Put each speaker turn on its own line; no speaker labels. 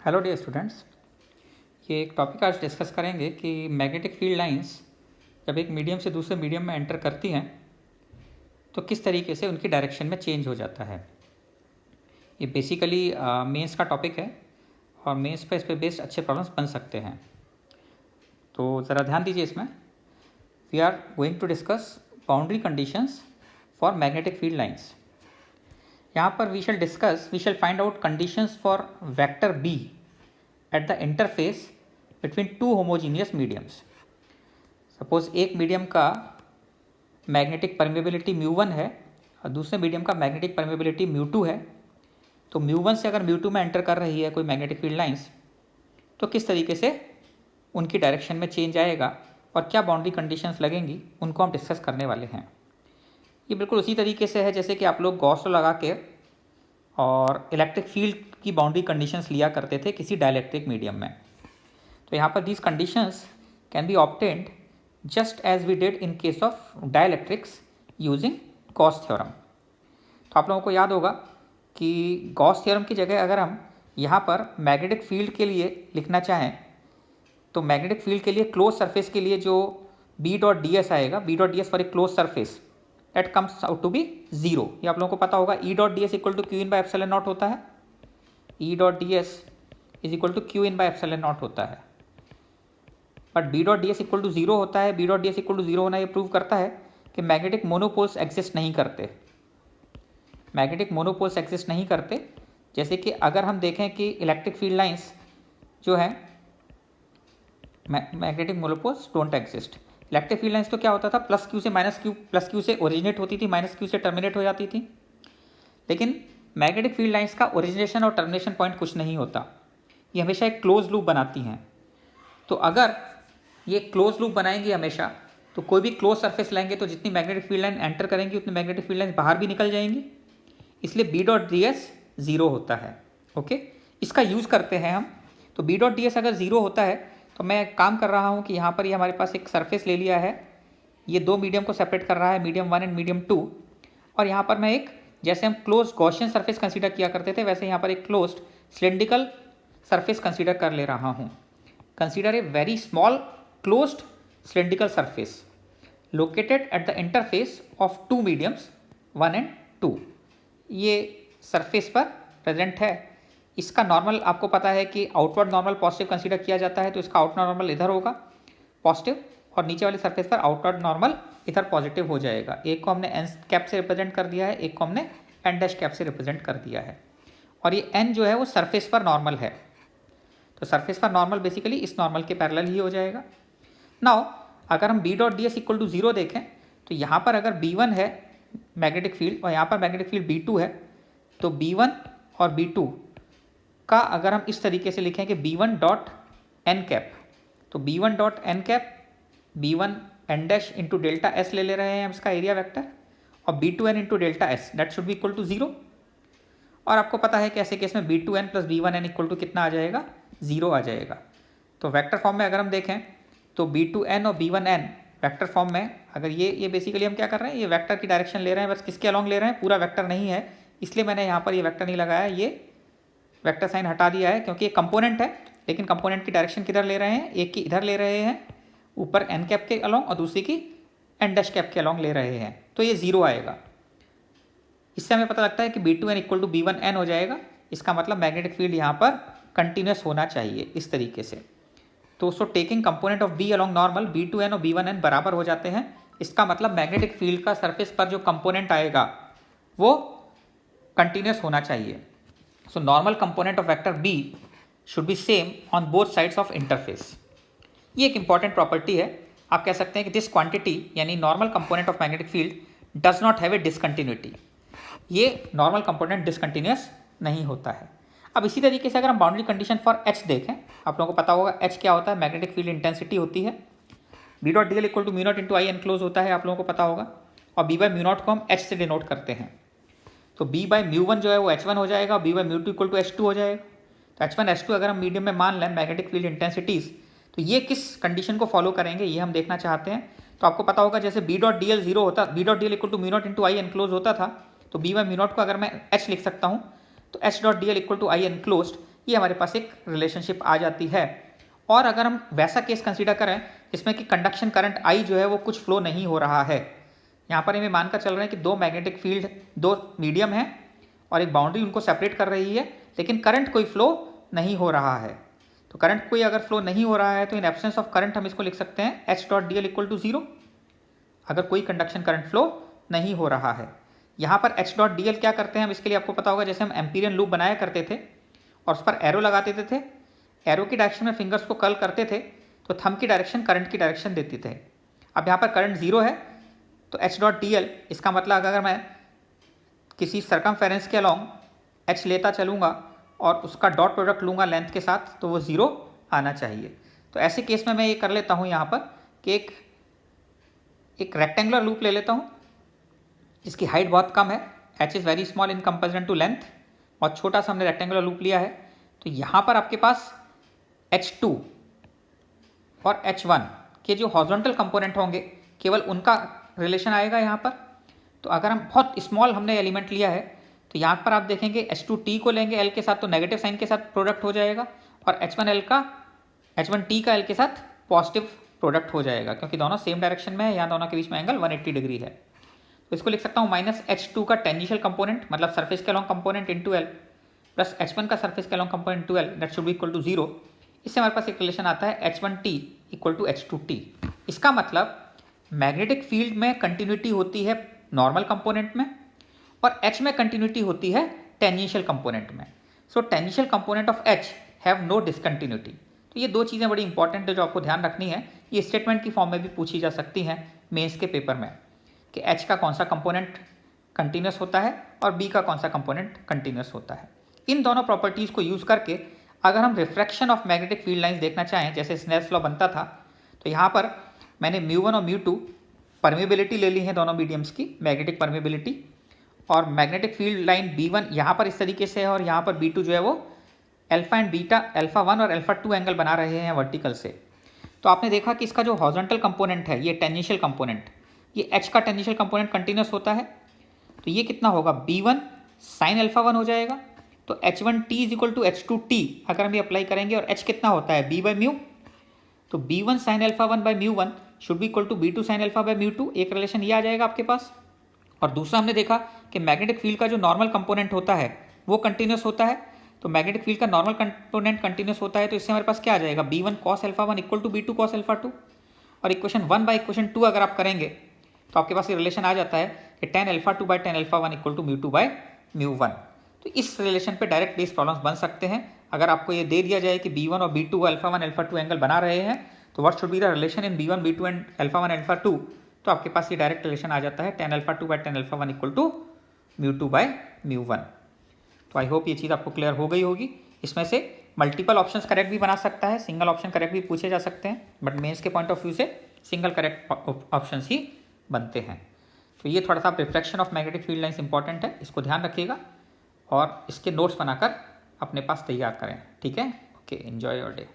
Hello dear students, ये एक topic आज डिस्कस करेंगे कि मैग्नेटिक फील्ड लाइंस जब एक मीडियम से दूसरे मीडियम में एंटर करती हैं तो किस तरीके से उनकी डायरेक्शन में चेंज हो जाता है। ये बेसिकली मेंस का टॉपिक है और मेंस पे इस पे बेस्ड अच्छे प्रॉब्लम्स बन सकते हैं। तो ज़रा ध्यान दीजिए, इसमें we are going to discuss boundary conditions for magnetic field lines. यहाँ पर we shall find out conditions for vector B at the interface between two homogeneous mediums। Suppose एक मीडियम का मैग्नेटिक परमेबिलिटी μ1 है और दूसरे मीडियम का magnetic permeability μ2 है। तो μ1 से अगर μ2 में एंटर कर रही है कोई मैग्नेटिक फील्ड लाइंस तो किस तरीके से उनकी डायरेक्शन में चेंज आएगा और क्या बाउंड्री कंडीशंस लगेंगी, उनको हम डिस्कस करने वाले हैं। ये बिल्कुल उसी तरीके से है जैसे कि आप लोग गॉस लॉ लगा के और इलेक्ट्रिक फील्ड की बाउंड्री कंडीशंस लिया करते थे किसी डाइलेक्ट्रिक मीडियम में। तो यहाँ पर these conditions can be obtained just as we did in case of dielectrics using Gauss theorem. तो आप लोगों को याद होगा कि गॉस थ्योरम की जगह अगर हम यहाँ पर मैग्नेटिक फील्ड के लिए लिखना चाहें तो मैग्नेटिक फील्ड के लिए क्लोज सरफेस के लिए जो बी डॉट डी एस आएगा, B dot D S for a close surface that comes out to be zero. ये आप लोगों को पता होगा। E dot D S equal to Q in by epsilon not होता है। E dot D S is equal to Q in by epsilon not होता है। But B dot D S equal to zero होता है। B dot D S equal to zero होना ये prove करता है कि मैग्नेटिक मोनोपोल्स एग्जिस्ट नहीं करते। मैग्नेटिक मोनोपोल्स एग्जिस्ट नहीं करते। जैसे कि अगर हम देखें कि इलेक्ट्रिक फील्ड लाइंस जो है magnetic monopoles don't exist. Electric field lines तो क्या होता था, प्लस क्यू से माइनस क्यू, प्लस क्यू से ओरिजिनेट होती थी, माइनस क्यू से टर्मिनेट हो जाती थी। लेकिन मैग्नेटिक फील्ड लाइंस का ओरिजिनेशन और टर्मिनेशन पॉइंट कुछ नहीं होता, ये हमेशा एक क्लोज लूप बनाती हैं। तो अगर ये क्लोज लूप बनाएंगी हमेशा तो कोई भी क्लोज सरफेस लाएंगे तो जितनी मैग्नेटिक फील्ड लाइन एंटर करेंगी उतनी मैग्नेटिक फील्ड लाइन बाहर भी निकल जाएंगी। इसलिए B dot D S zero होता है। ओके, इसका यूज़ करते हैं हम। तो बी डॉट डी एस अगर जीरो होता है तो मैं काम कर रहा हूँ कि यहाँ पर ये हमारे पास एक सरफेस ले लिया है, ये दो मीडियम को सेपरेट कर रहा है, मीडियम 1 एंड मीडियम 2। और यहाँ पर मैं एक, जैसे हम क्लोज गॉसियन सरफेस कंसीडर किया करते थे वैसे यहाँ पर एक क्लोज्ड सिलिंड्रिकल सरफेस कंसीडर कर ले रहा हूँ। Consider a very small closed cylindrical surface located at the interface of two mediums 1 and 2। ये सरफेस पर प्रेजेंट है। इसका नॉर्मल आपको पता है कि आउटवर्ड नॉर्मल पॉजिटिव कंसीडर किया जाता है, तो इसका आउट नॉर्मल इधर होगा पॉजिटिव और नीचे वाली सरफेस पर आउटवर्ड नॉर्मल इधर पॉजिटिव हो जाएगा। एक को हमने एन कैप से रिप्रेजेंट कर दिया है, एक को हमने एन डैश कैप से रिप्रेजेंट कर दिया है। और ये एन जो है वो सरफेस पर नॉर्मल है, तो सरफेस पर नॉर्मल बेसिकली इस नॉर्मल के पैरेलल ही हो जाएगा। नाउ अगर हम B dot D S equal to zero देखें तो यहाँ पर अगर B1 है मैग्नेटिक फील्ड और यहाँ पर मैग्नेटिक फील्ड B2 है, तो B1 और B2 का अगर हम इस तरीके से लिखें कि B1 डॉट एन कैप, तो B1 dot N cap B1 N dash into delta S ले रहे हैं हम इसका एरिया वेक्टर, और B2n into delta S that should be equal to zero. और आपको पता है कि ऐसे केस में B2n plus B1n equal to कितना आ जाएगा, जीरो आ जाएगा। तो वेक्टर फॉर्म में अगर हम देखें तो B2n और B1n वेक्टर फॉर्म में अगर ये बेसिकली हम क्या कर रहे हैं, ये वेक्टर की डायरेक्शन ले रहे हैं, बस किसके अलॉन्ग ले रहे हैं, पूरा वेक्टर नहीं है, इसलिए मैंने यहाँ पर ये वेक्टर नहीं लगाया, ये वेक्टर साइन हटा दिया है क्योंकि ये कंपोनेंट है। लेकिन कंपोनेंट की डायरेक्शन किधर ले रहे हैं, एक की इधर ले रहे हैं ऊपर एन कैप के अलॉन्ग और दूसरी की एन डैश कैप के अलॉन्ग ले रहे हैं, तो ये जीरो आएगा। इससे हमें पता लगता है कि B2n इक्वल टू B1n हो जाएगा। इसका मतलब मैग्नेटिक फील्ड यहाँ पर कंटिन्यूस होना चाहिए इस तरीके से। तो so taking component of B along normal B2n और B1n बराबर हो जाते हैं। इसका मतलब मैग्नेटिक फील्ड का सरफेस पर जो कंपोनेंट आएगा वो कंटिन्यूस होना चाहिए। So normal component of vector B should be same on both sides of interface. ये एक इंपॉर्टेंट प्रॉपर्टी है। आप कह सकते हैं कि दिस क्वांटिटी यानी normal component of magnetic field does not have a discontinuity. ये नॉर्मल कंपोनेंट डिसकंटिन्यूस नहीं होता है। अब इसी तरीके से अगर हम बाउंड्री कंडीशन फॉर H देखें, आप लोगों को पता होगा H क्या होता है, मैग्नेटिक फील्ड इंटेंसिटी होती है। B dot D L equal to mu not into I enclose होता है, आप लोगों को पता होगा। और बी बाई म्यू नॉट को हम H से डिनोट करते हैं। तो बी बाई म्यू1 जो है वो H1 हो जाएगा, B by mu equal to H2 हो जाएगा। तो H1 H2 अगर हम मीडियम में मान लें मैग्नेटिक फील्ड इंटेंसिटीज़, तो ये किस कंडीशन को फॉलो करेंगे ये हम देखना चाहते हैं। तो आपको पता होगा जैसे B dot D L zero होता, B dot D L equal to mu not into I enclose होता था, तो बी बाई म्यू नॉट को अगर मैं H लिख सकता हूँ तो H dot D L equal to I enclose ये हमारे पास एक रिलेशनशिप आ जाती है। और अगर हम वैसा केस कंसीडर करें जिसमें कि कंडक्शन करंट आई जो है वो कुछ फ्लो नहीं हो रहा है, यहाँ पर हमें मानकर चल रहे हैं कि दो मैग्नेटिक फील्ड, दो मीडियम है और एक बाउंड्री उनको सेपरेट कर रही है, लेकिन करंट कोई फ्लो नहीं हो रहा है। तो करंट कोई अगर फ्लो नहीं हो रहा है तो इन एब्सेंस ऑफ करंट हम इसको लिख सकते हैं H dot D L equal to 0, अगर कोई कंडक्शन करंट फ्लो नहीं हो रहा है। यहाँ पर एच डॉट डी एल क्या करते हैं हम इसके लिए आपको पता होगा, जैसे हम एम्पीरियन लूप बनाया करते थे और उस पर एरो लगा देते थे, एरो की डायरेक्शन में फिंगर्स को कर्ल करते थे तो थंब की डायरेक्शन करंट की डायरेक्शन देते थे। अब यहाँ पर करंट 0 है तो एच डॉट डी एल, इसका मतलब अगर मैं किसी सरकमफेरेंस के अलॉन्ग एच लेता चलूँगा और उसका डॉट प्रोडक्ट लूँगा लेंथ के साथ तो वो 0 आना चाहिए। तो ऐसे केस में मैं ये कर लेता हूँ यहाँ पर कि एक रेक्टेंगुलर लूप ले लेता हूँ जिसकी हाइट बहुत कम है, H is very small in comparison to length, और छोटा सा हमने रेक्टेंगुलर लूप लिया है। तो यहाँ पर आपके पास H2 और H1 के जो हॉरिजॉन्टल कंपोनेंट होंगे केवल उनका रिलेशन आएगा यहाँ पर। तो अगर हम बहुत स्मॉल हमने एलिमेंट लिया है तो यहाँ पर आप देखेंगे H2T को लेंगे L के साथ तो नेगेटिव साइन के साथ प्रोडक्ट हो जाएगा, और H1T का L के साथ पॉजिटिव प्रोडक्ट हो जाएगा, क्योंकि दोनों सेम डायरेक्शन में है, यहाँ दोनों के बीच में एंगल 180 डिग्री है। तो इसको लिख सकता हूँ माइनस H2 का टेंजेंशियल कंपोनेंट मतलब सरफेस के along component into L plus H1 का सरफेस के along component into L, that should be equal to 0। इससे हमारे पास एक रिलेशन आता है H1T इक्वल टू H2T। इसका मतलब मैग्नेटिक फील्ड में कंटिन्यूटी होती है नॉर्मल कंपोनेंट में और H में कंटिन्यूटी होती है टेंजेंशियल कंपोनेंट में। So tangential component of H have no discontinuity. तो ये दो चीज़ें बड़ी इंपॉर्टेंट है जो आपको ध्यान रखनी है। ये स्टेटमेंट की फॉर्म में भी पूछी जा सकती हैं मेंस के पेपर में कि H का कौन सा कंपोनेंट कंटिन्यूस होता है और B का कौन सा कंपोनेंट कंटिन्यूस होता है। इन दोनों प्रॉपर्टीज़ को यूज़ करके अगर हम refraction of magnetic field lines देखना चाहें जैसे स्नेल्स लॉ बनता था, तो यहाँ पर मैंने μ1 और μ2 परमेबिलिटी ले ली है दोनों मीडियम्स की, मैग्नेटिक परमेबिलिटी, और मैग्नेटिक फील्ड लाइन B1 यहाँ पर इस तरीके से है और यहाँ पर B2 जो है वो अल्फा एंड बीटा, अल्फा 1 और अल्फा 2 एंगल बना रहे हैं वर्टिकल से। तो आपने देखा कि इसका जो हॉरिजॉन्टल कंपोनेंट है ये टेंजेंशियल कंपोनेंट, ये H का टेंजेंशियल कंपोनेंट कंटिन्यूस होता है, तो ये कितना होगा B1 साइन अल्फा 1 हो जाएगा। तो H1T is equal to H2T अगर हम ये अप्लाई करेंगे, और H कितना होता है B बाई म्यू, तो B1 sine alpha 1 by μ1 should be equal to B2 sine alpha by μ2, एक रिलेशन ये आ जाएगा आपके पास। और दूसरा हमने देखा कि मैग्नेटिक फील्ड का जो नॉर्मल कंपोनेंट होता है वो कंटिन्यूस होता है, तो मैग्नेटिक फील्ड का नॉर्मल कंपोनेंट कंटिन्यूस होता है, तो इससे हमारे पास क्या आ जाएगा B1 cos alpha 1 equal to B2 cos alpha 2, और इक्वेशन 1 बाई इक्वेशन 2 अगर आप करेंगे तो आपके पास ये रिलेशन आ जाता है कि tan alpha 2 by tan alpha 1 equal to μ2 by μ1। तो इस रिलेशन पे डायरेक्ट बेस प्रॉब्लम्स बन सकते हैं। अगर आपको ये दे दिया जाए कि B1 और B2 अल्फा 1 अल्फा 2 एंगल बना रहे हैं तो what should be the relation in B1 B2 and alpha 1 alpha 2, तो आपके पास ये डायरेक्ट रिलेशन आ जाता है tan alpha 2 by tan alpha 1 equal to μ2 by μ1। तो आई होप ये चीज़ आपको क्लियर हो गई होगी। इसमें से मल्टीपल ऑप्शंस करेक्ट भी बना सकता है, सिंगल ऑप्शन करेक्ट भी पूछे जा सकते हैं, बट मेंस के पॉइंट ऑफ व्यू से सिंगल करेक्ट ऑप्शंस ही बनते हैं। तो ये थोड़ा सा reflection of magnetic field lines important है, इसको ध्यान रखिएगा और इसके नोट्स बनाकर अपने पास तैयार करें। ठीक है, ओके, एंजॉय योर डे।